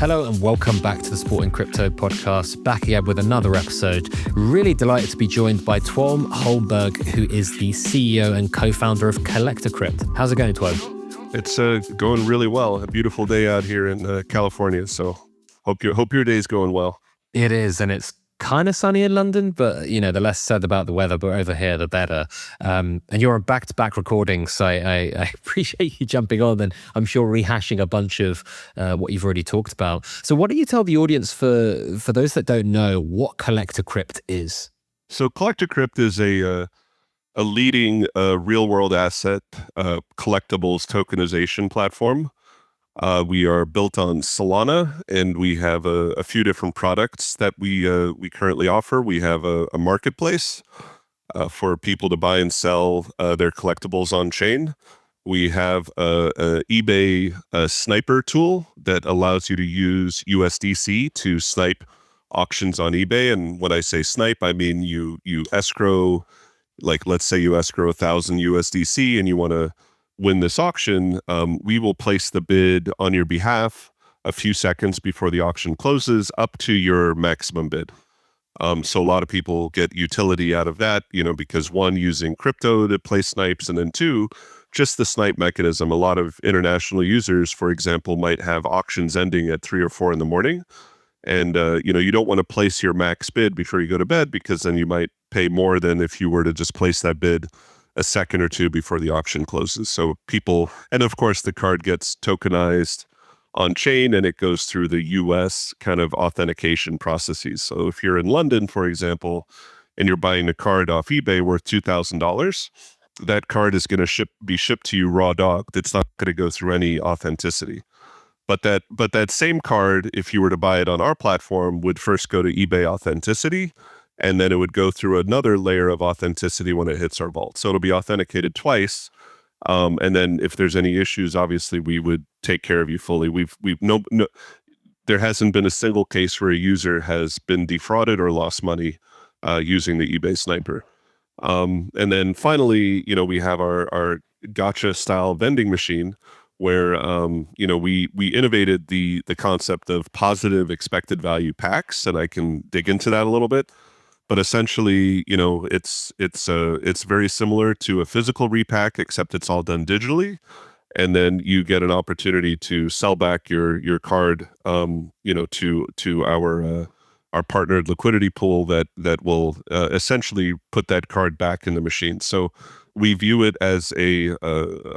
Hello and welcome back to the Sport in Crypto podcast, back again with another episode. Really delighted to be joined by Tuom Holmberg, who is the CEO and co-founder of Collector Crypt. How's it going, Tuom? It's going really well. A beautiful day out here in California, so hope your day's going well. It is, and it's kind of sunny in London, but the less said about the weather, but over here, the better. And you're on back-to-back recordings, so I appreciate you jumping on and I'm sure rehashing a bunch of what you've already talked about. So why don't you tell the audience, for those that don't know, what Collector Crypt is? So Collector Crypt is a leading real-world asset collectibles tokenization platform. We are built on Solana, and we have a few different products that we currently offer. We have a marketplace for people to buy and sell their collectibles on chain. We have a eBay sniper tool that allows you to use USDC to snipe auctions on eBay. And when I say snipe, I mean you escrow, like let's say you escrow 1,000 USDC and you want to win this auction, we will place the bid on your behalf a few seconds before the auction closes up to your maximum bid. So a lot of people get utility out of that, because one, using crypto to place snipes, and then two, just the snipe mechanism. A lot of international users, for example, might have auctions ending at 3 or 4 in the morning. And, you don't want to place your max bid before you go to bed, because then you might pay more than if you were to just place that bid a second or two before the auction closes. So people, and of course the card gets tokenized on chain and it goes through the US kind of authentication processes. So if you're in London, for example, and you're buying a card off eBay worth $2,000, that card is going to be shipped to you raw dog. That's not going to go through any authenticity. But that same card, if you were to buy it on our platform, would first go to eBay authenticity, and then it would go through another layer of authenticity when it hits our vault. So it'll be authenticated twice. And then if there's any issues, obviously we would take care of you fully. There hasn't been a single case where a user has been defrauded or lost money using the eBay sniper. And then finally, we have our gotcha style vending machine, where we innovated the concept of positive expected value packs, and I can dig into that a little bit. But essentially, it's very similar to a physical repack, except it's all done digitally, and then you get an opportunity to sell back your card, to our partnered liquidity pool that will essentially put that card back in the machine. So we view it as a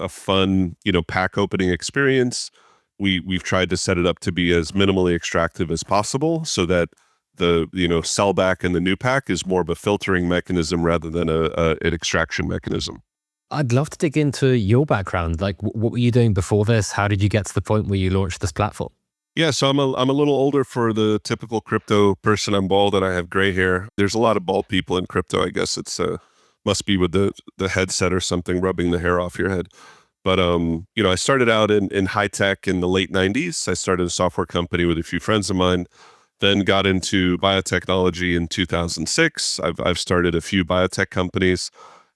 fun, pack opening experience. We've tried to set it up to be as minimally extractive as possible, so that the sell back in the new pack is more of a filtering mechanism rather than an extraction mechanism. I'd love to dig into your background. Like, what were you doing before this? How did you get to the point where you launched this platform? Yeah, so I'm a little older for the typical crypto person. I'm bald and I have gray hair. There's a lot of bald people in crypto. I guess it's must be with the headset or something rubbing the hair off your head. But I started out in high tech in the late 90s. I started a software company with a few friends of mine. Then got into biotechnology in 2006. I've started a few biotech companies,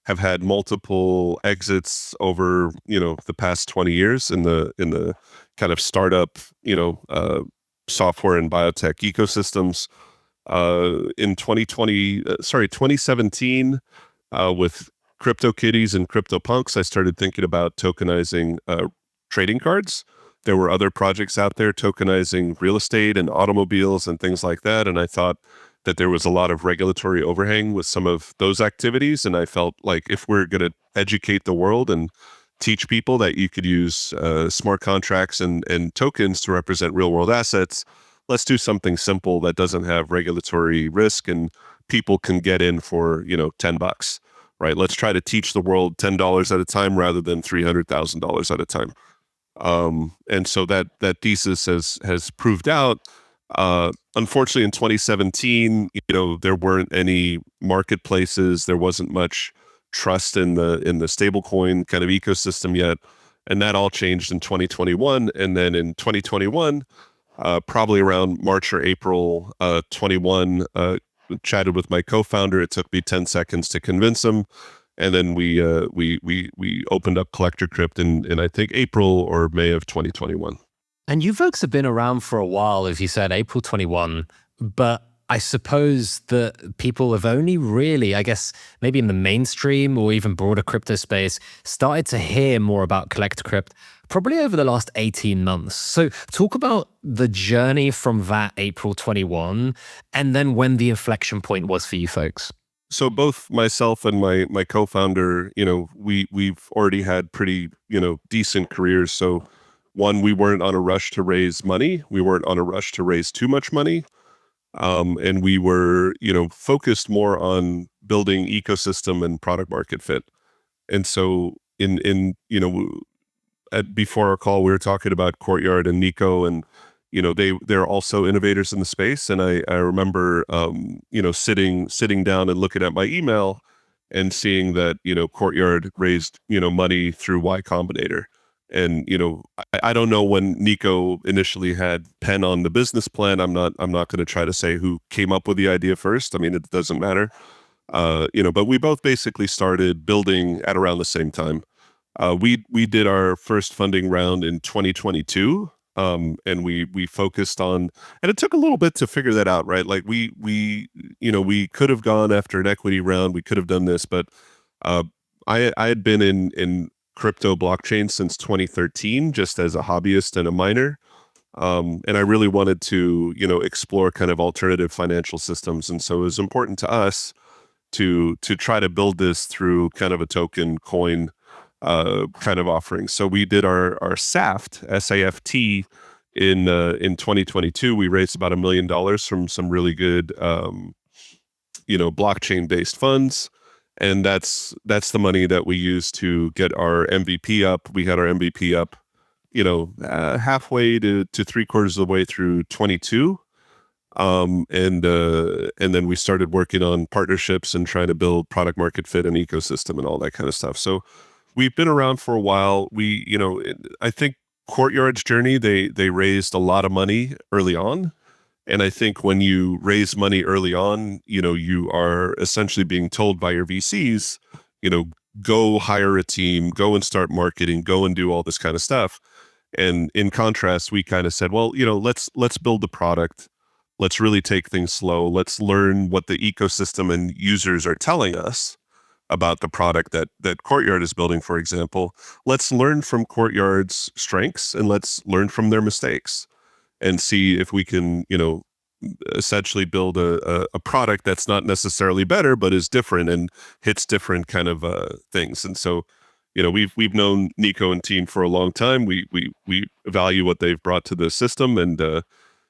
have had multiple exits over the past 20 years in the kind of startup software and biotech ecosystems. In 2017, with CryptoKitties and CryptoPunks, I started thinking about tokenizing trading cards. There were other projects out there tokenizing real estate and automobiles and things like that. And I thought that there was a lot of regulatory overhang with some of those activities. And I felt like if we're going to educate the world and teach people that you could use smart contracts and tokens to represent real world assets, let's do something simple that doesn't have regulatory risk and people can get in for, $10, right? Let's try to teach the world $10 at a time rather than $300,000 at a time. And so that thesis has proved out. Unfortunately, in 2017, there weren't any marketplaces. There wasn't much trust in the stablecoin kind of ecosystem yet, and that all changed in 2021. And then in 2021, probably around March or April 21, chatted with my co-founder. It took me 10 seconds to convince him. And then we opened up Collector Crypt in I think April or May of 2021. And you folks have been around for a while, as you said, April 21, but I suppose that people have only really, I guess, maybe in the mainstream or even broader crypto space, started to hear more about Collector Crypt probably over the last 18 months. So talk about the journey from that April 21 and then when the inflection point was for you folks. So both myself and my co-founder, we've already had pretty, decent careers. So one, we weren't on a rush to raise money. We weren't on a rush to raise too much money. And we were, focused more on building ecosystem and product market fit. And so before our call, we were talking about Courtyard and Nico, and they're also innovators in the space. And I remember sitting down and looking at my email and seeing that Courtyard raised money through Y Combinator. And I don't know when Nico initially had pen on the business plan. I'm not going to try to say who came up with the idea first. I mean, it doesn't matter. But we both basically started building at around the same time. We did our first funding round in 2022, and we focused on, and it took a little bit to figure that out, right? Like we could have gone after an equity round, we could have done this, but I had been in crypto blockchain since 2013, just as a hobbyist and a miner. And I really wanted to, explore kind of alternative financial systems, and so it was important to us to try to build this through kind of a token coin kind of offering. So we did our SAFT, SAFT in 2022. We raised about $1 million from some really good blockchain based funds, and that's the money that we used to get our MVP up. We had our MVP up, halfway to 3/4 of the way through 22. And then we started working on partnerships and trying to build product market fit and ecosystem and all that kind of stuff. So we've been around for a while. I think Courtyard's journey, they raised a lot of money early on. And I think when you raise money early on, you are essentially being told by your VCs, go hire a team, go and start marketing, go and do all this kind of stuff. And in contrast, we kind of said, well, let's build the product. Let's really take things slow. Let's learn what the ecosystem and users are telling us about the product that Courtyard is building, for example. Let's learn from Courtyard's strengths and let's learn from their mistakes and see if we can, essentially build a product that's not necessarily better, but is different and hits different kind of things. And so, we've known Nico and team for a long time. We value what they've brought to the system, and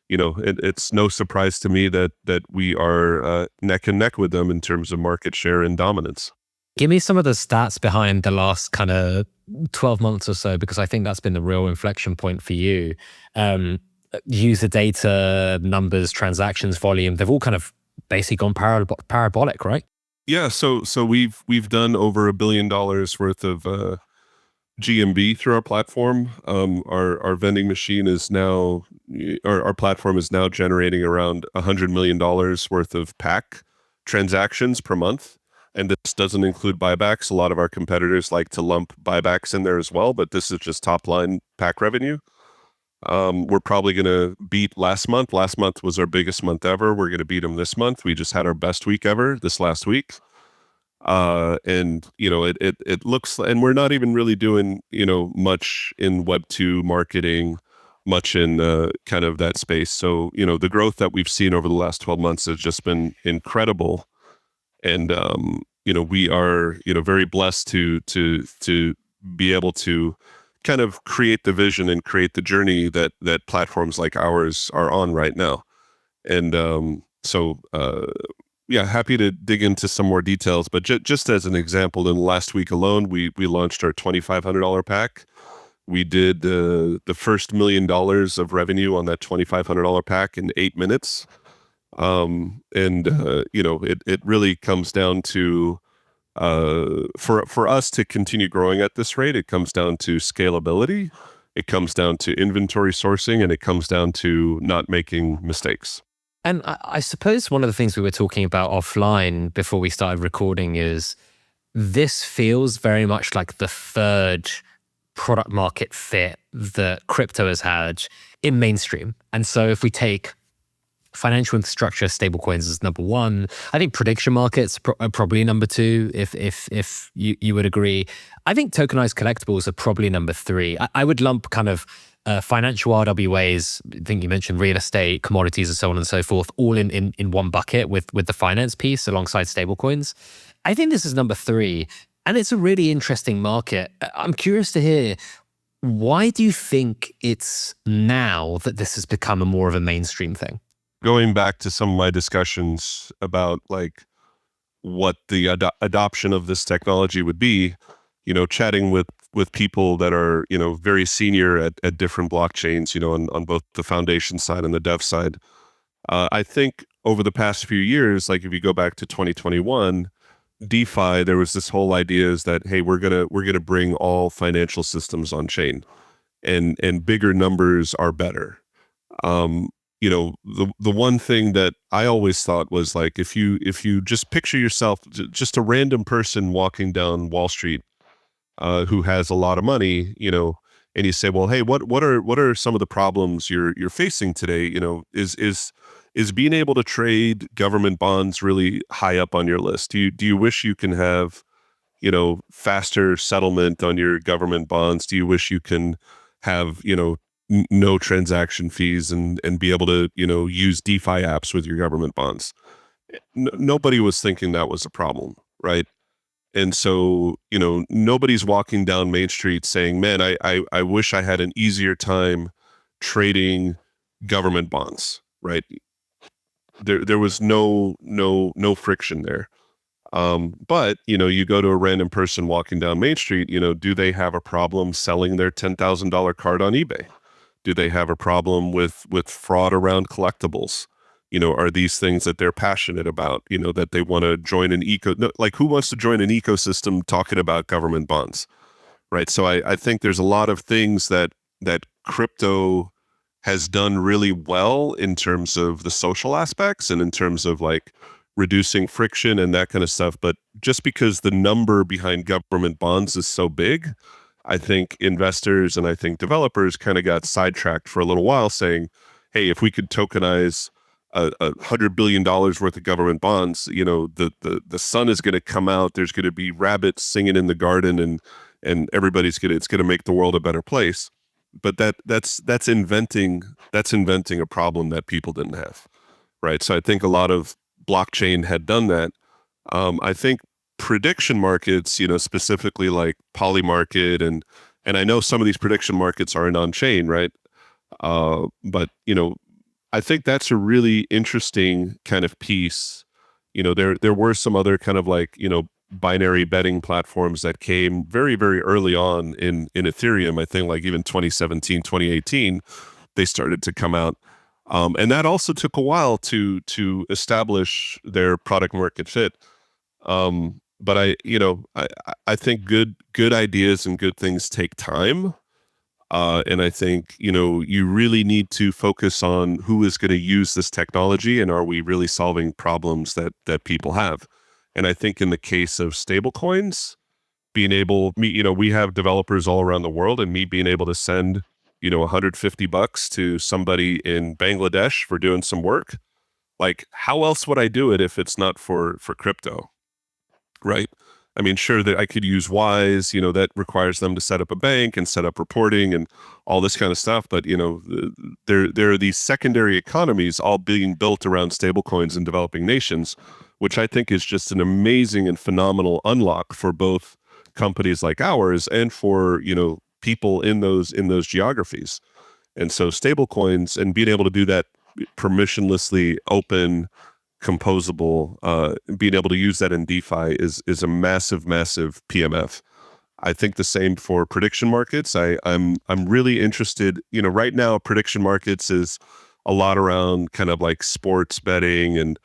it's no surprise to me that we are neck and neck with them in terms of market share and dominance. Give me some of the stats behind the last kind of 12 months or so, because I think that's been the real inflection point for you. User data, numbers, transactions, volume, they've all kind of basically gone parabolic, right? Yeah, so we've done over $1 billion worth of GMV through our platform. Our vending machine is now, our platform is now generating around $100 million worth of pack transactions per month. And this doesn't include buybacks. A lot of our competitors like to lump buybacks in there as well, but this is just top line pack revenue. We're probably going to beat last month. Last month was our biggest month ever. We're going to beat them this month. We just had our best week ever this last week. And it looks, and we're not even really doing, much in Web2 marketing, much in kind of that space. So, the growth that we've seen over the last 12 months has just been incredible. And, we are, very blessed to be able to kind of create the vision and create the journey that platforms like ours are on right now. And yeah, happy to dig into some more details. But just as an example, in the last week alone, we launched our $2,500 pack. We did the first $1 million of revenue on that $2,500 pack in 8 minutes. It really comes down to for us to continue growing at this rate, it comes down to scalability, it comes down to inventory sourcing, and it comes down to not making mistakes. And I suppose one of the things we were talking about offline before we started recording is this feels very much like the third product market fit that crypto has had in mainstream. And so if we take financial infrastructure, stablecoins is number one. I think prediction markets are probably number two, if you would agree. I think tokenized collectibles are probably number three. I would lump kind of financial RWAs, I think you mentioned real estate, commodities, and so on and so forth, all in one bucket with the finance piece alongside stablecoins. I think this is number three, and it's a really interesting market. I'm curious to hear, why do you think it's now that this has become a more of a mainstream thing? Going back to some of my discussions about like what the adoption of this technology would be, chatting with people that are, very senior at different blockchains, on both the foundation side and the dev side. I think over the past few years, like if you go back to 2021, DeFi, there was this whole idea is that, hey, we're gonna bring all financial systems on chain, and bigger numbers are better. Um, the one thing that I always thought was like, if you just picture yourself just a random person walking down Wall Street, who has a lot of money, and you say, well, hey, what are some of the problems you're facing today? Is being able to trade government bonds really high up on your list? Do you wish you can have, faster settlement on your government bonds? Do you wish you can have, no transaction fees and be able to, use DeFi apps with your government bonds? Nobody was thinking that was a problem, right? And so, nobody's walking down Main Street saying, man, I wish I had an easier time trading government bonds, right? There was no friction there. But you go to a random person walking down Main Street, do they have a problem selling their $10,000 card on eBay? Do they have a problem with fraud around collectibles? Are these things that they're passionate about? That they want to join an like who wants to join an ecosystem talking about government bonds, right? So I think there's a lot of things that crypto has done really well in terms of the social aspects and in terms of like reducing friction and that kind of stuff. But just because the number behind government bonds is so big, I think investors and I think developers kind of got sidetracked for a little while saying, hey, if we could tokenize $100 billion worth of government bonds, the sun is going to come out. There's going to be rabbits singing in the garden, and it's going to make the world a better place. But that's inventing a problem that people didn't have, right? So I think a lot of blockchain had done that. I think prediction markets, specifically like Polymarket, and I know some of these prediction markets aren't on chain, right? But I think that's a really interesting kind of piece. There were some other kind of like, binary betting platforms that came very, very early on in Ethereum. I think like even 2017, 2018, they started to come out. And that also took a while to establish their product market fit. But I think good ideas and good things take time. And I think, you really need to focus on who is going to use this technology and are we really solving problems that people have. And I think in the case of stablecoins, we have developers all around the world, and me being able to send, $150 to somebody in Bangladesh for doing some work, like how else would I do it if it's not for crypto? Right. I mean, sure that I could use Wise, that requires them to set up a bank and set up reporting and all this kind of stuff. But, there are these secondary economies all being built around stablecoins in developing nations, which I think is just an amazing and phenomenal unlock for both companies like ours and for, people in those geographies. And so stablecoins and being able to do that permissionlessly open, composable, being able to use that in DeFi is a massive, massive PMF. I think the same for prediction markets. I'm really interested, right now prediction markets is a lot around kind of like sports betting and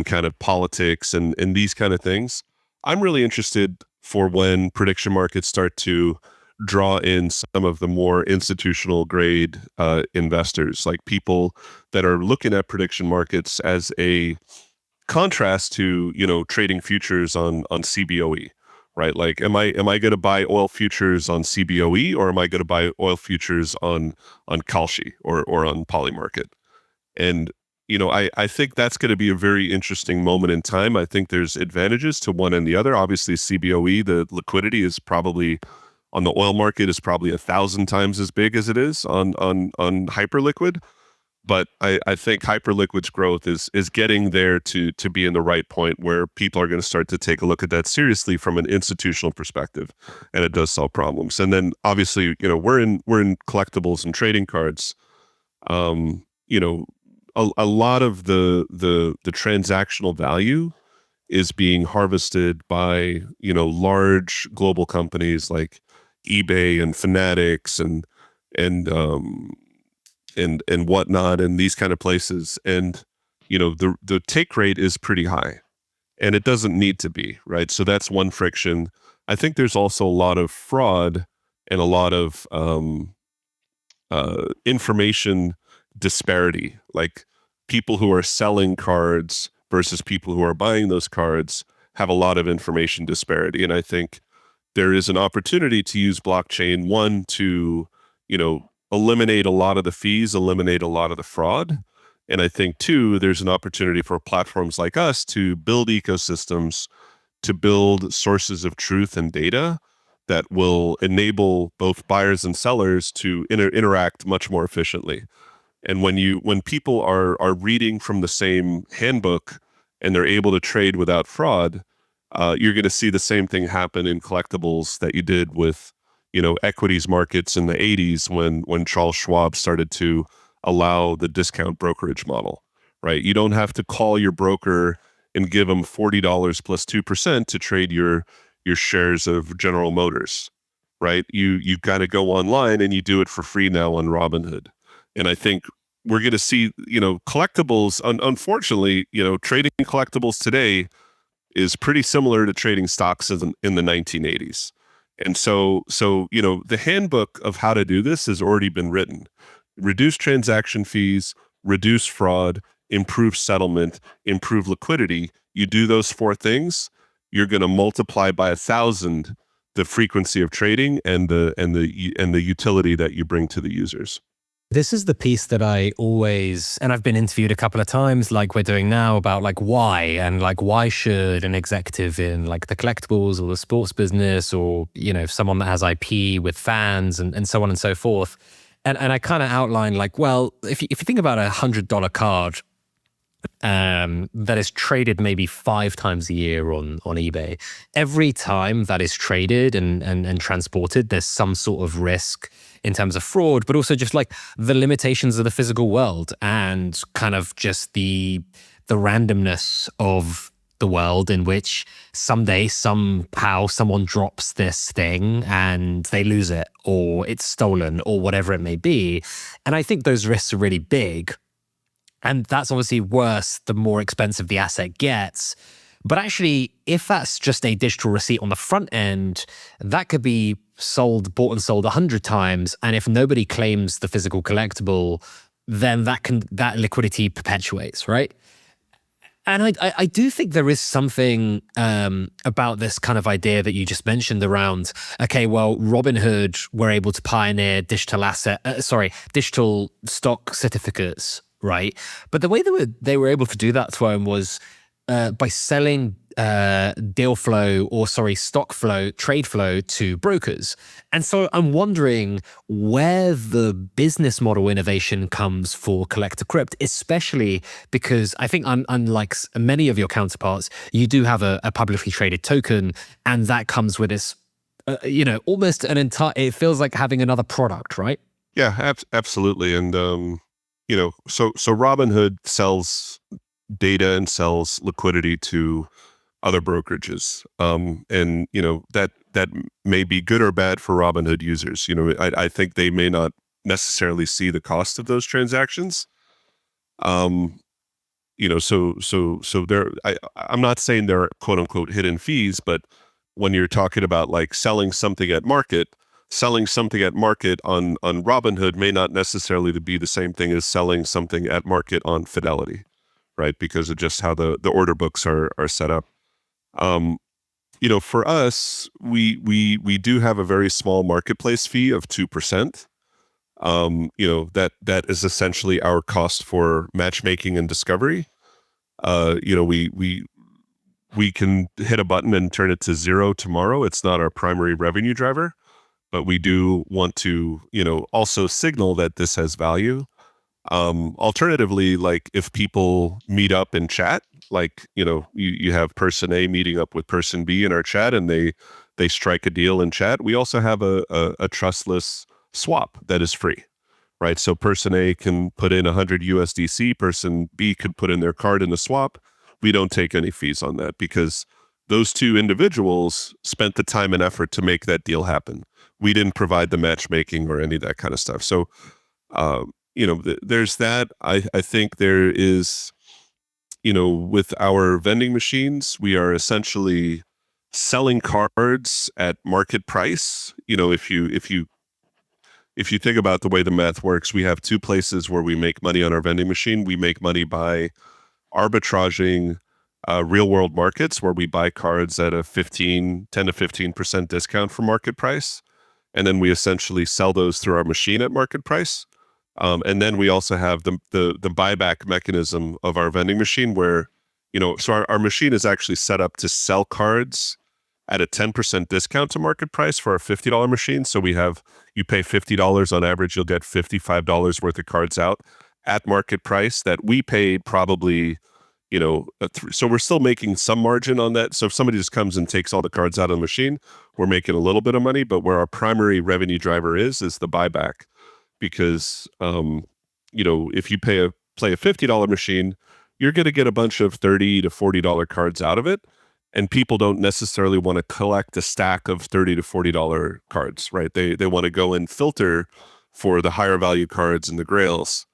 kind of politics and these kind of things. I'm really interested for when prediction markets start to draw in some of the more institutional grade investors, like people that are looking at prediction markets as a contrast to, trading futures on CBOE, right? Like, am I going to buy oil futures on CBOE, or am I going to buy oil futures on Kalshi or on Polymarket? And I think that's going to be a very interesting moment in time. I think there's advantages to one and the other. Obviously, CBOE, the liquidity is probably on the oil market is probably 1,000 times as big as it is on hyperliquid. But I think hyperliquid's growth is getting there to be in the right point where people are going to start to take a look at that seriously from an institutional perspective, and it does solve problems. And then obviously, we're in collectibles and trading cards. Um, you know, a lot of the transactional value is being harvested by large global companies like eBay and Fanatics and and whatnot, and these kind of places. And the take rate is pretty high, and it doesn't need to be, right? So that's one friction. I think there's also a lot of fraud and a lot of information disparity, like people who are selling cards versus people who are buying those cards have a lot of information disparity. And I think there is an opportunity to use blockchain, one, to eliminate a lot of the fees, eliminate a lot of the fraud. And I think two, there's an opportunity for platforms like us to build ecosystems, to build sources of truth and data that will enable both buyers and sellers to interact much more efficiently. And when people are reading from the same handbook and they're able to trade without fraud, you're going to see the same thing happen in collectibles that you did with equities markets in the 80s when Charles Schwab started to allow the discount brokerage model, right? You don't have to call your broker and give them $40 plus 2% to trade your shares of General Motors, right? You've got to go online, and you do it for free now on Robinhood. And I think we're going to see collectibles. Unfortunately, trading collectibles today is pretty similar to trading stocks in the 1980s. And so the handbook of how to do this has already been written. Reduce transaction fees, reduce fraud, improve settlement, improve liquidity. You do those four things, you're going to multiply by 1,000 the frequency of trading and the utility that you bring to the users. This is the piece that I always, and I've been interviewed a couple of times, like we're doing now, about like why, and like why should an executive in like the collectibles or the sports business, or someone that has IP with fans and so on and so forth. And I kind of outline like, well, if you think about $100 card that is traded maybe 5 times a year on eBay, every time that is traded and transported, there's some sort of risk in terms of fraud, but also just like the limitations of the physical world and kind of just the randomness of the world, in which someday somehow someone drops this thing and they lose it, or it's stolen, or whatever it may be. And I think those risks are really big. And that's obviously worse the more expensive the asset gets. But actually, if that's just a digital receipt on the front end, that could be bought and sold 100 times. And if nobody claims the physical collectible, then that liquidity perpetuates, right? And I do think there is something about this kind of idea that you just mentioned around, okay, well, Robinhood were able to pioneer digital stock certificates, right? But the way they were able to do that, Tuom, was by selling stock flow, trade flow to brokers. And so I'm wondering where the business model innovation comes for Collector Crypt, especially because I think unlike many of your counterparts, you do have a publicly traded token, and that comes with this, almost it feels like having another product, right? Yeah, absolutely. And, so Robinhood sells data and sells liquidity to other brokerages. And, that may be good or bad for Robinhood users. I think they may not necessarily see the cost of those transactions. So I'm not saying there are quote unquote hidden fees, but when you're talking about like selling something at market on Robinhood may not necessarily be the same thing as selling something at market on Fidelity, right? Because of just how the order books are set up. For us, we do have a very small marketplace fee of 2%. That is essentially our cost for matchmaking and discovery. We can hit a button and turn it to zero tomorrow. It's not our primary revenue driver, but we do want to, also signal that this has value. Alternatively, like if people meet up and chat, like, you have person A meeting up with person B in our chat and they strike a deal in chat. We also have a trustless swap that is free, right? So person A can put in 100 USDC, person B could put in their card in the swap. We don't take any fees on that because those two individuals spent the time and effort to make that deal happen. We didn't provide the matchmaking or any of that kind of stuff. So, there's that. I think there is, with our vending machines, we are essentially selling cards at market price. If you think about the way the math works, we have two places where we make money on our vending machine. We make money by arbitraging real world markets where we buy cards at a 10 to 15% discount from market price. And then we essentially sell those through our machine at market price. And then we also have the buyback mechanism of our vending machine where, so our machine is actually set up to sell cards at a 10% discount to market price for our $50 machine. So you pay $50 on average, you'll get $55 worth of cards out at market price that we pay probably, so we're still making some margin on that. So if somebody just comes and takes all the cards out of the machine, we're making a little bit of money, but where our primary revenue driver is the buyback. Because, if you play a $50 machine, you're going to get a bunch of $30 to $40 cards out of it. And people don't necessarily want to collect a stack of $30 to $40 cards, right? They want to go and filter for the higher value cards and the grails.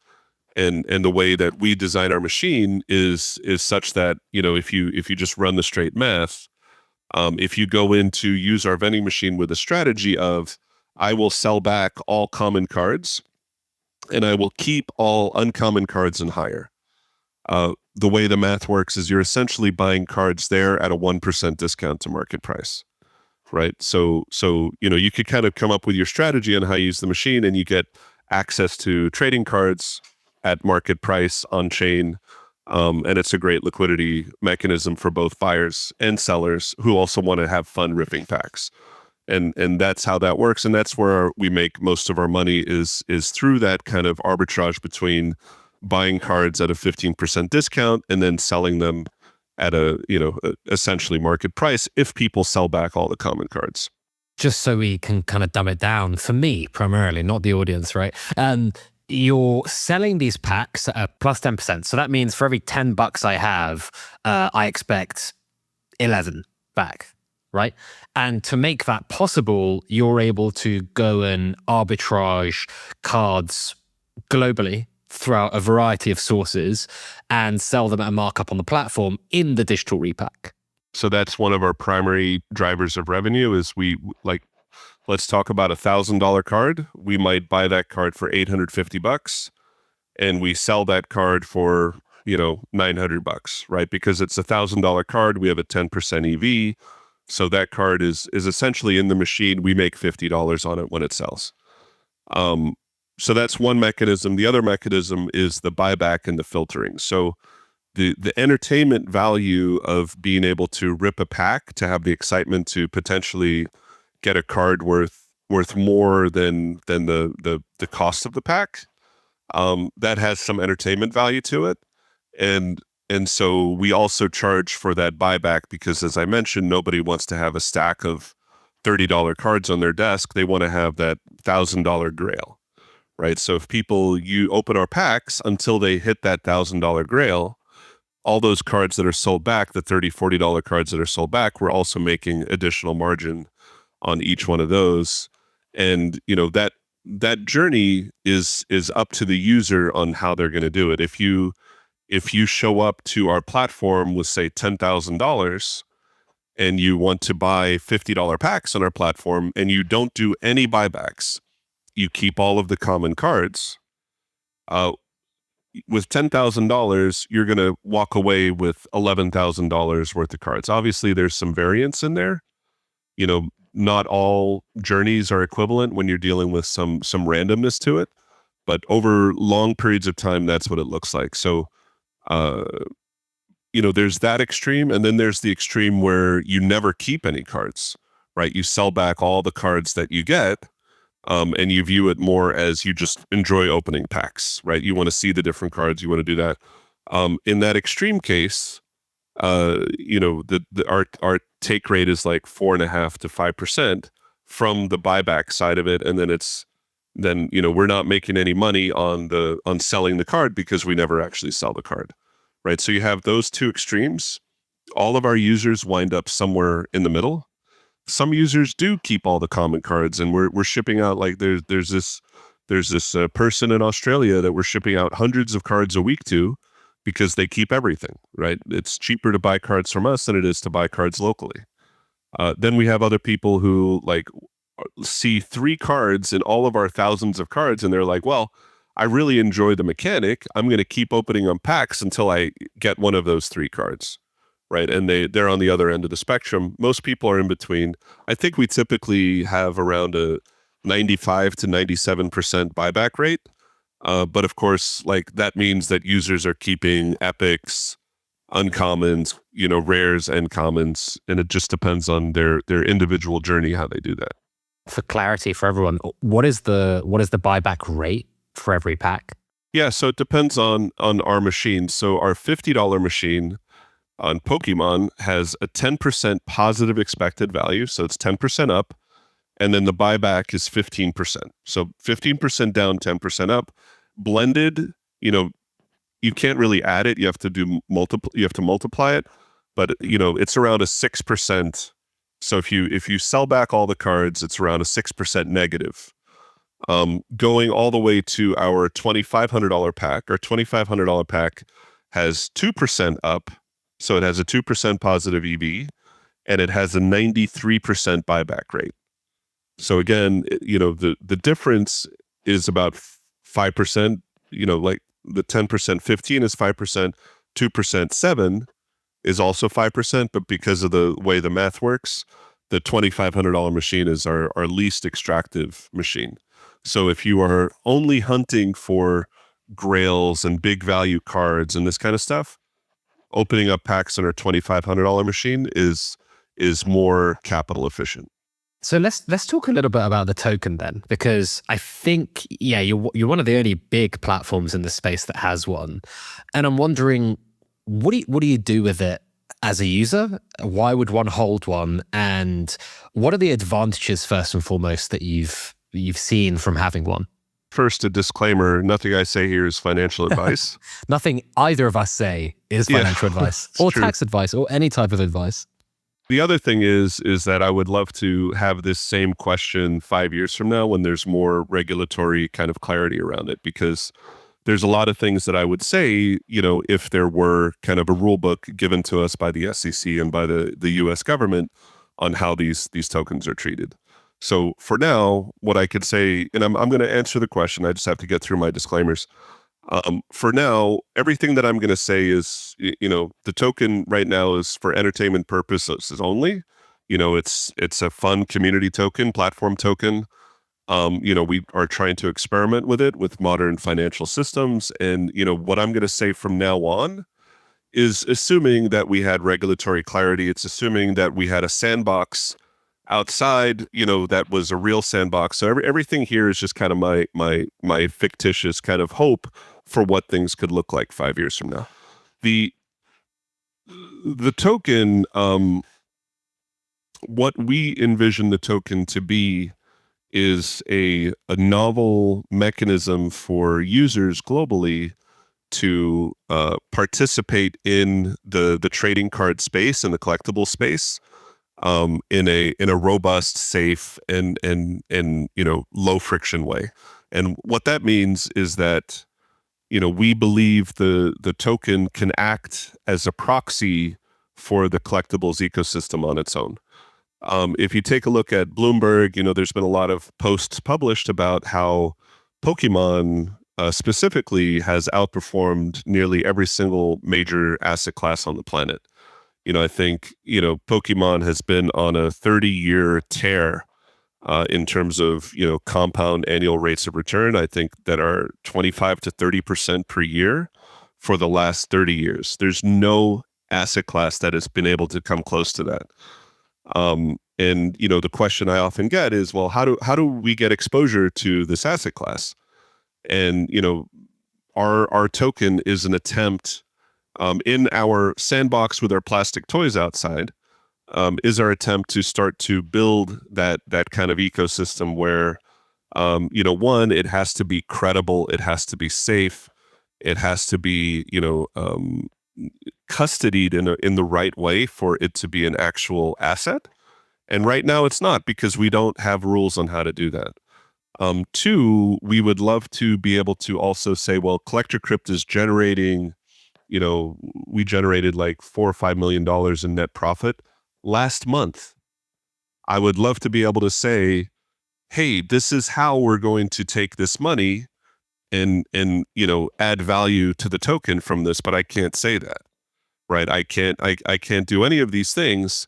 And the way that we design our machine is such that, if you just run the straight math, if you go in to use our vending machine with a strategy of, I will sell back all common cards and I will keep all uncommon cards and higher. The way the math works is you're essentially buying cards there at a 1% discount to market price, right? So you could kind of come up with your strategy on how you use the machine and you get access to trading cards at market price on chain. And it's a great liquidity mechanism for both buyers and sellers who also want to have fun ripping packs. And that's how that works. And that's where we make most of our money is through that kind of arbitrage between buying cards at a 15% discount and then selling them at essentially market price if people sell back all the common cards. Just so we can kind of dumb it down, for me primarily, not the audience, right? You're selling these packs at plus 10%. So that means for every $10 I have, I expect 11 back, right? And to make that possible, you're able to go and arbitrage cards globally throughout a variety of sources and sell them at a markup on the platform in the digital repack. So that's one of our primary drivers of revenue is let's talk about $1,000 card. We might buy that card for $850 and we sell that card for, $900, right? Because it's $1,000 card. We have a 10% EV. So that card is essentially in the machine. We make $50 on it when it sells. So that's one mechanism. The other mechanism is the buyback and the filtering. So the entertainment value of being able to rip a pack, to have the excitement to potentially get a card worth more than the cost of the pack, that has some entertainment value to it. And so we also charge for that buyback because, as I mentioned, nobody wants to have a stack of $30 cards on their desk. They want to have that $1,000 grail, right? So if you open our packs until they hit that $1,000 grail, all those cards that are sold back, the $30, $40 cards that are sold back, we're also making additional margin on each one of those. And, that journey is up to the user on how they're going to do it. If you show up to our platform with, say, $10,000 and you want to buy $50 packs on our platform and you don't do any buybacks, you keep all of the common cards, with $10,000, you're going to walk away with $11,000 worth of cards. Obviously, there's some variance in there. Not all journeys are equivalent when you're dealing with some randomness to it, but over long periods of time, that's what it looks like. So, there's that extreme, and then there's the extreme where you never keep any cards, right? You sell back all the cards that you get, and you view it more as you just enjoy opening packs, right? You want to see the different cards, you want to do that. In that extreme case, our take rate is like 4.5% to 5% from the buyback side of it, and then we're not making any money on selling the card because we never actually sell the card, right? So you have those two extremes. All of our users wind up somewhere in the middle. Some users do keep all the common cards, and we're shipping out, like there's this person in Australia that we're shipping out hundreds of cards a week to because they keep everything, right? It's cheaper to buy cards from us than it is to buy cards locally. Then we have other people who see 3 cards in all of our thousands of cards, and they're like, well, I really enjoy the mechanic. I'm going to keep opening on packs until I get one of those 3 cards, right? And they're on the other end of the spectrum. Most people are in between. I think we typically have around a 95 to 97% buyback rate. But of course, that means that users are keeping epics, uncommons, rares and commons, and it just depends on their individual journey how they do that. For clarity for everyone, what is the buyback rate for every pack? Yeah, so it depends on our machine. So our $50 machine on Pokemon has a 10% positive expected value, so it's 10% up, and then the buyback is 15%. So 15% down, 10% up. Blended, you can't really add it. You have to multiply it, but it's around a 6%. So if you sell back all the cards, it's around a 6% negative. Going all the way to our $2,500 pack. Our $2,500 pack has 2% up, so it has a 2% positive EV, and it has a 93% buyback rate. So again, the difference is about 5%. Like the 10%, 15 is 5%, 2%, 7 is also 5%, but because of the way the math works, the $2,500 machine is our least extractive machine. So if you are only hunting for grails and big value cards and this kind of stuff, opening up packs on our $2,500 machine is more capital efficient. So let's talk a little bit about the token then, because I think, you're one of the only big platforms in the space that has one. And I'm wondering, what do you do with it as a user? Why would one hold one? And what are the advantages, first and foremost, that you've seen from having one? First, a disclaimer, nothing I say here is financial advice. Nothing either of us say is financial advice or true. Tax advice or any type of advice. The other thing is that I would love to have this same question 5 years from now when there's more regulatory kind of clarity around it, because there's a lot of things that I would say, if there were kind of a rule book given to us by the SEC and by the US government on how these tokens are treated. So for now, what I could say, and I'm going to answer the question, I just have to get through my disclaimers. For now, everything that I'm going to say is, the token right now is for entertainment purposes only. It's a fun community token, platform token. We are trying to experiment with it with modern financial systems. And, what I'm going to say from now on is assuming that we had regulatory clarity. It's assuming that we had a sandbox outside, that was a real sandbox. So everything here is just kind of my fictitious kind of hope for what things could look like 5 years from now. The token, what we envision the token to be is a novel mechanism for users globally to participate in the trading card space and the collectible space in a robust, safe, and low friction way. And what that means is that we believe the token can act as a proxy for the collectibles ecosystem on its own. If you take a look at Bloomberg, there's been a lot of posts published about how Pokemon specifically has outperformed nearly every single major asset class on the planet. I think, Pokemon has been on a 30-year tear in terms of, compound annual rates of return. I think that are 25 to 30% per year for the last 30 years. There's no asset class that has been able to come close to that. And the question I often get is, well, how do we get exposure to this asset class? And our token is an attempt in our sandbox with our plastic toys outside. Is our attempt to start to build that kind of ecosystem where, one, it has to be credible, it has to be safe, it has to be, custodied in the right way for it to be an actual asset. And right now it's not, because we don't have rules on how to do that. Two, we would love to be able to also say, well, Collector Crypt is generating, we generated like $4 or $5 million in net profit last month. I would love to be able to say, hey, this is how we're going to take this money and add value to the token from this, but I can't say that, right? I can't do any of these things,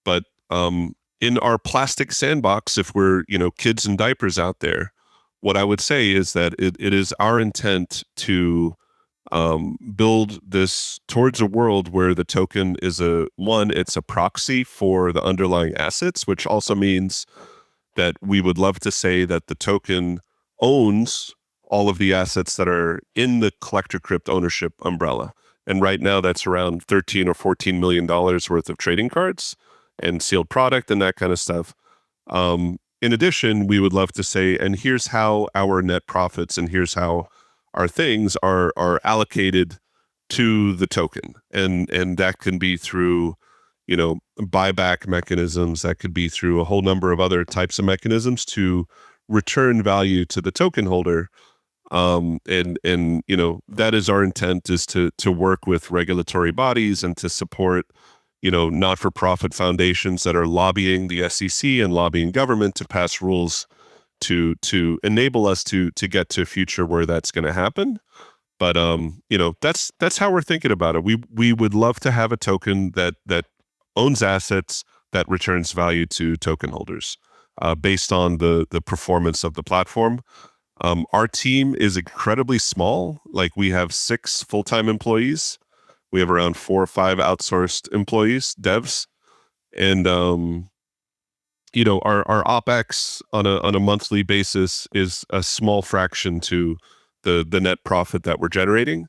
but in our plastic sandbox, if we're, kids in diapers out there, what I would say is that it is our intent to build this towards a world where the token is it's a proxy for the underlying assets, which also means that we would love to say that the token owns all of the assets that are in the Collector Crypt ownership umbrella. And right now that's around $13 or $14 million worth of trading cards and sealed product and that kind of stuff. In addition, we would love to say, and here's how our net profits and here's how our things are allocated to the token. And that can be through, buyback mechanisms. That could be through a whole number of other types of mechanisms to return value to the token holder. That is our intent, is to work with regulatory bodies and to support, not-for-profit foundations that are lobbying the SEC and lobbying government to pass rules to enable us to get to a future where that's going to happen. But that's how we're thinking about it. We would love to have a token that owns assets that returns value to token holders based on the performance of the platform. Our team is incredibly small. Like, we have 6 full-time employees. We have around 4 or 5 outsourced employees, devs, and our OpEx on a monthly basis is a small fraction to the net profit that we're generating.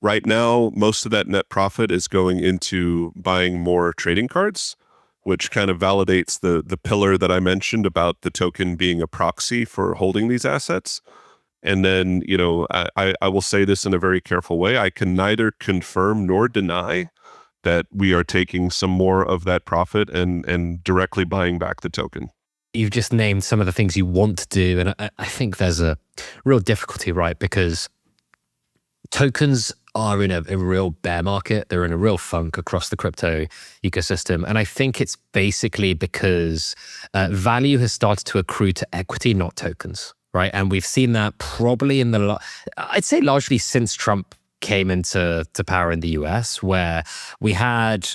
Right now, most of that net profit is going into buying more trading cards, which kind of validates the pillar that I mentioned about the token being a proxy for holding these assets. And then, I will say this in a very careful way. I can neither confirm nor deny that we are taking some more of that profit and directly buying back the token. You've just named some of the things you want to do. And I think there's a real difficulty, right? Because tokens are in a real bear market. They're in a real funk across the crypto ecosystem. And I think it's basically because value has started to accrue to equity, not tokens, right? And we've seen that probably I'd say largely since Trump came into power in the US, where we had,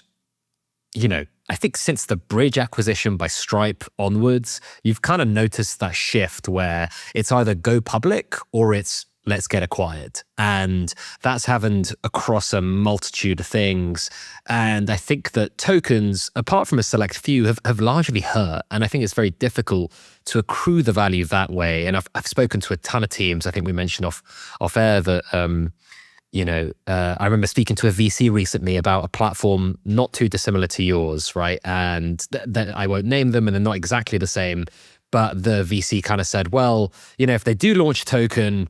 I think since the Bridge acquisition by Stripe onwards, you've kind of noticed that shift where it's either go public or it's let's get acquired. And that's happened across a multitude of things. And I think that tokens, apart from a select few, have largely hurt. And I think it's very difficult to accrue the value that way. And I've spoken to a ton of teams. I think we mentioned off air that, I remember speaking to a VC recently about a platform not too dissimilar to yours, right? And I won't name them, and they're not exactly the same. But the VC kind of said, well, if they do launch a token,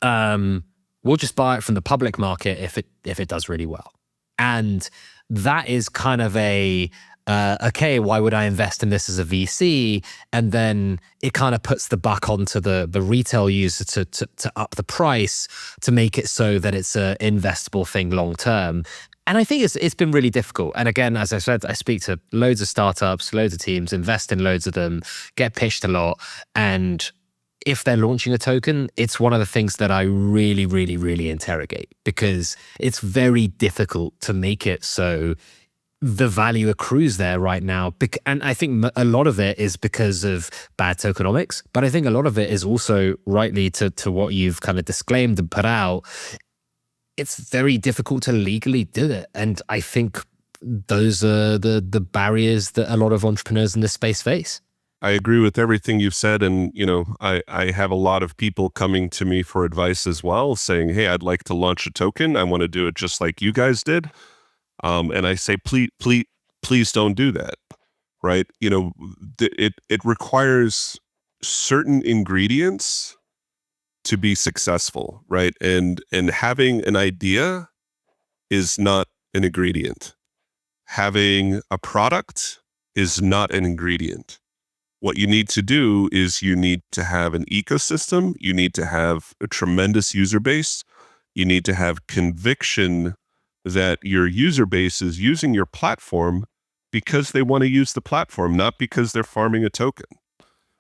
we'll just buy it from the public market if it does really well. And that is kind of okay, why would I invest in this as a VC? And then it kind of puts the buck onto the retail user to up the price to make it so that it's an investable thing long term. And I think it's been really difficult. And again, as I said, I speak to loads of startups, loads of teams, invest in loads of them, get pitched a lot, and if they're launching a token, it's one of the things that I really, really, really interrogate, because it's very difficult to make it so the value accrues there right now. And I think a lot of it is because of bad tokenomics, but I think a lot of it is also, rightly to what you've kind of disclaimed and put out, it's very difficult to legally do it. And I think those are the barriers that a lot of entrepreneurs in this space face. I agree with everything you've said. And, I have a lot of people coming to me for advice as well, saying, hey, I'd like to launch a token. I want to do it just like you guys did. And I say, please don't do that. Right. It requires certain ingredients to be successful. Right. And having an idea is not an ingredient. Having a product is not an ingredient. What you need to do is you need to have an ecosystem. You need to have a tremendous user base. You need to have conviction that your user base is using your platform because they want to use the platform, not because they're farming a token,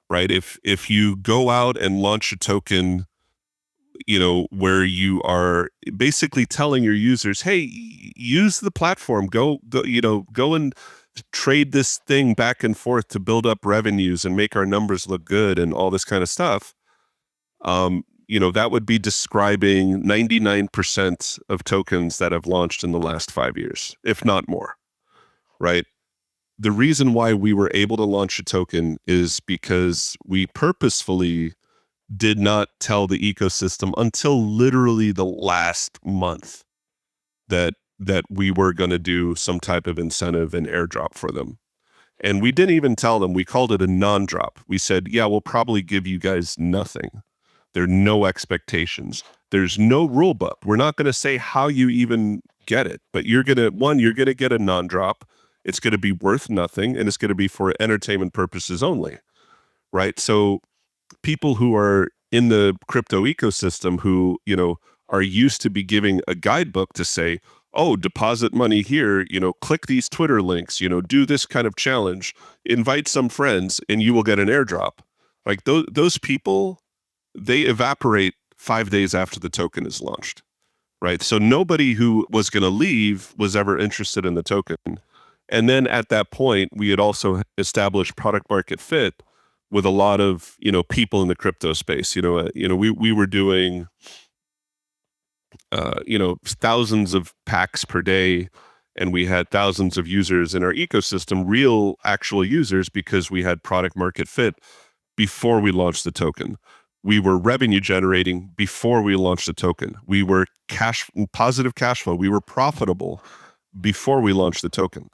right? If you go out and launch a token, where you are basically telling your users, hey, use the platform, go and trade this thing back and forth to build up revenues and make our numbers look good and all this kind of stuff, that would be describing 99% of tokens that have launched in the last 5 years, if not more, right? The reason why we were able to launch a token is because we purposefully did not tell the ecosystem until literally the last month that we were going to do some type of incentive and airdrop for them. And we didn't even tell them. We called it a non-drop. We said, yeah, we'll probably give you guys nothing. There are no expectations. There's no rule book. We're not going to say how you even get it, but you're going to get a non-drop. It's going to be worth nothing, and it's going to be for entertainment purposes only, right? So people who are in the crypto ecosystem who, are used to be giving a guidebook to say, oh, deposit money here, click these Twitter links, do this kind of challenge, invite some friends, and you will get an airdrop. Like those people, they evaporate 5 days after the token is launched, right? So nobody who was going to leave was ever interested in the token. And then at that point, we had also established product market fit with a lot of, people in the crypto space. We were doing, thousands of packs per day, and we had thousands of users in our ecosystem, real actual users, because we had product market fit before we launched the token. We were revenue generating before we launched the token. We were positive cash flow. We were profitable before we launched the token,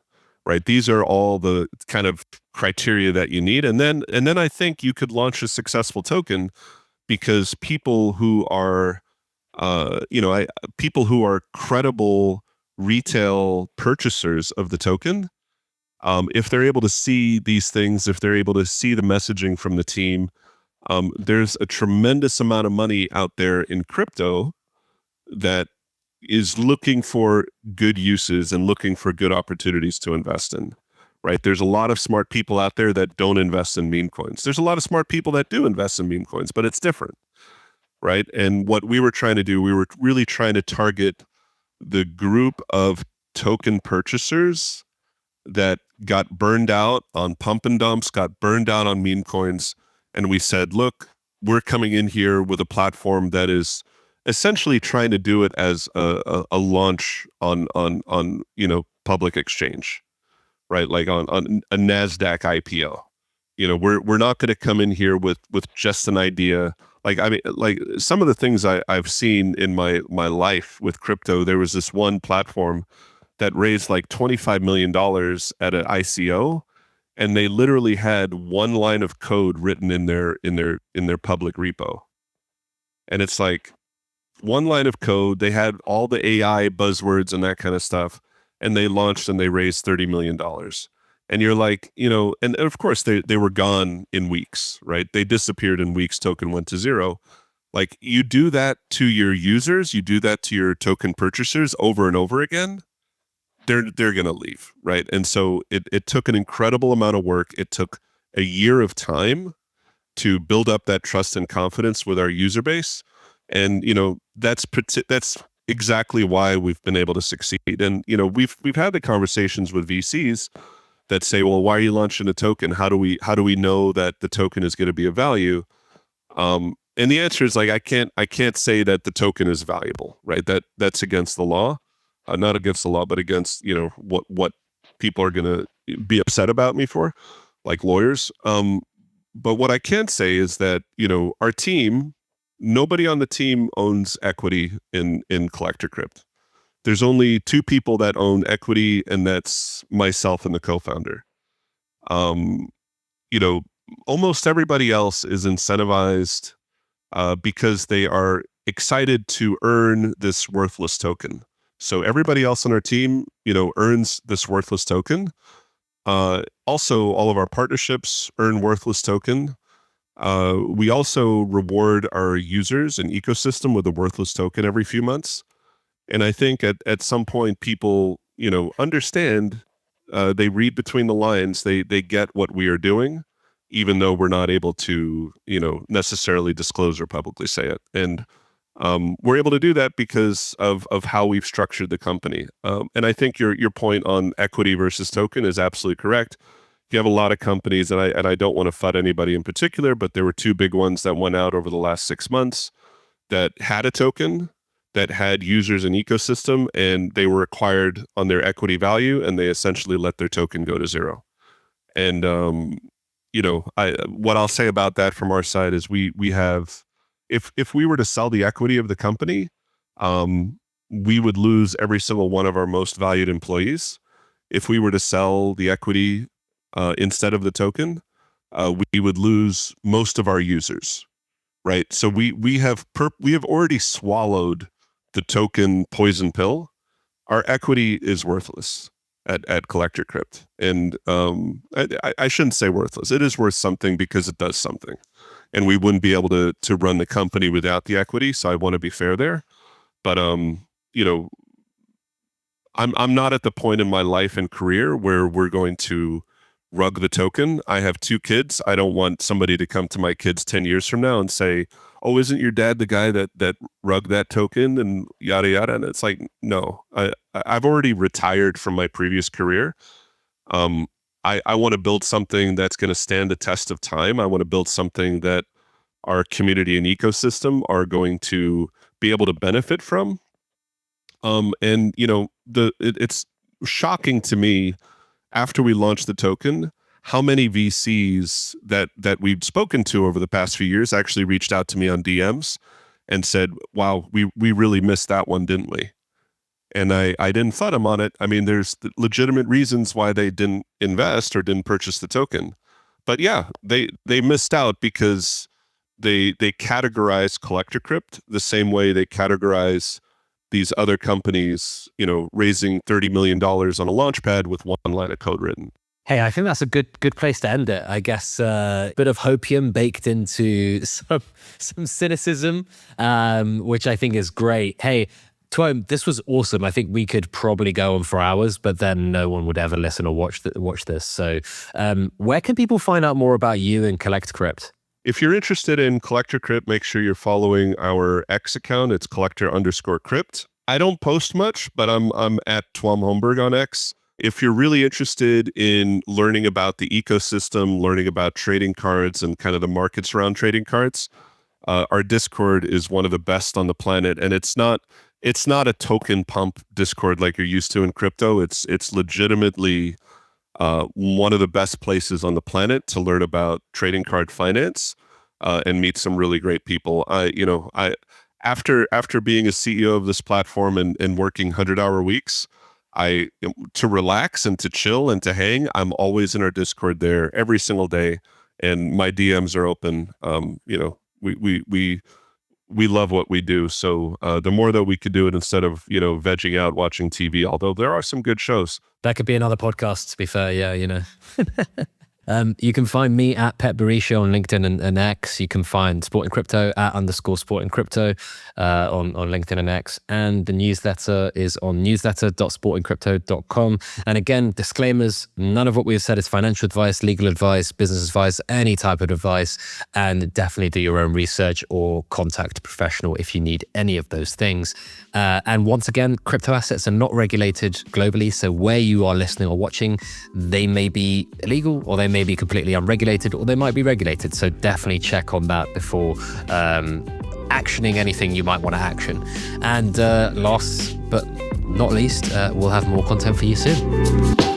right? These are all the kind of criteria that you need. And then I think you could launch a successful token because people who are, people who are credible retail purchasers of the token, if they're able to see these things, if they're able to see the messaging from the team, there's a tremendous amount of money out there in crypto that is looking for good uses and looking for good opportunities to invest in, right? There's a lot of smart people out there that don't invest in meme coins. There's a lot of smart people that do invest in meme coins, but it's different, right? And what we were trying to do, we were really trying to target the group of token purchasers that got burned out on pump and dumps, got burned out on meme coins. And we said, look, we're coming in here with a platform that is essentially trying to do it as a launch on public exchange, right? Like on a NASDAQ IPO. We're not going to come in here with just an idea. Like, I mean, like some of the things I've seen in my life with crypto, there was this one platform that raised like $25 million at an ICO, and they literally had one line of code written in their public repo. And it's like one line of code. They had all the AI buzzwords and that kind of stuff, and they launched and they raised $30 million. And you're like, and of course they were gone in weeks, right? They disappeared in weeks. Token went to zero. Like, you do that to your users, you do that to your token purchasers over and over again, they're going to leave, right? And so it took an incredible amount of work. It took a year of time to build up that trust and confidence with our user base. And, that's exactly why we've been able to succeed. And, we've had the conversations with VCs that say, well, why are you launching a token? How do we know that the token is going to be of value? And the answer is, like, I can't say that the token is valuable, right? That's against the law, not against the law, but against, what people are going to be upset about me for, like lawyers. But what I can say is that, our team, nobody on the team owns equity in Collector Crypt. There's only two people that own equity, and that's myself and the co-founder. Um, you know, Almost everybody else is incentivized because they are excited to earn this worthless token. So everybody else on our team, earns this worthless token. Also, all of our partnerships earn worthless token. We also reward our users and ecosystem with a worthless token every few months. And I think at some point people, understand, they read between the lines, they get what we are doing, even though we're not able to, necessarily disclose or publicly say it. And we're able to do that because of how we've structured the company. And I think your point on equity versus token is absolutely correct. You have a lot of companies, and I don't want to FUD anybody in particular, but there were two big ones that went out over the last 6 months that had a token, that had users and ecosystem, and they were acquired on their equity value, and they essentially let their token go to zero. And what I'll say about that from our side is we have, if we were to sell the equity of the company, we would lose every single one of our most valued employees. If we were to sell the equity instead of the token, we would lose most of our users. Right. So we have already swallowed the token poison pill. Our equity is worthless at Collector Crypt. And I shouldn't say worthless. It is worth something because it does something. And we wouldn't be able to run the company without the equity. So I want to be fair there. But I'm not at the point in my life and career where we're going to rug the token. I have 2 kids. I don't want somebody to come to my kids 10 years from now and say, oh, isn't your dad the guy that rugged that token and yada, yada. And it's like, no, I've already retired from my previous career. I want to build something that's going to stand the test of time. I want to build something that our community and ecosystem are going to be able to benefit from. It's shocking to me, after we launched the token, how many VCs that we've spoken to over the past few years actually reached out to me on DMs and said, wow, we really missed that one, didn't we? And I didn't FUD them on it. I mean, there's legitimate reasons why they didn't invest or didn't purchase the token. But yeah, they missed out because they categorize Collector Crypt the same way they categorize these other companies, raising $30 million on a launch pad with one line of code written. Hey, I think that's a good place to end it. I guess a bit of hopium baked into some cynicism, which I think is great. Hey, Tuom, this was awesome. I think we could probably go on for hours, but then no one would ever listen or watch this. So where can people find out more about you and Collector Crypt? If you're interested in Collector Crypt, make sure you're following our X account. It's collector_crypt. I don't post much, but I'm at Tuom Holmberg on X. If you're really interested in learning about the ecosystem, learning about trading cards and kind of the markets around trading cards, our Discord is one of the best on the planet. And it's not a token pump Discord like you're used to in crypto. It's legitimately one of the best places on the planet to learn about trading card finance and meet some really great people. After being a CEO of this platform and working 100-hour weeks, to relax and to chill and to hang, I'm always in our Discord there every single day, and my DMs are open. We love what we do. So the more that we could do it instead of, vegging out watching TV, although there are some good shows. That could be another podcast, to be fair. Yeah, You can find me at Pet Barisha on LinkedIn and X. You can find Sporting Crypto at _Sporting Crypto on LinkedIn and X. And the newsletter is on newsletter.sportingcrypto.com. And again, disclaimers, none of what we've said is financial advice, legal advice, business advice, any type of advice. And definitely do your own research or contact a professional if you need any of those things. And once again, crypto assets are not regulated globally. So where you are listening or watching, they may be illegal, or they may be completely unregulated, or they might be regulated. So definitely check on that before actioning anything you might want to action. And last but not least, we'll have more content for you soon.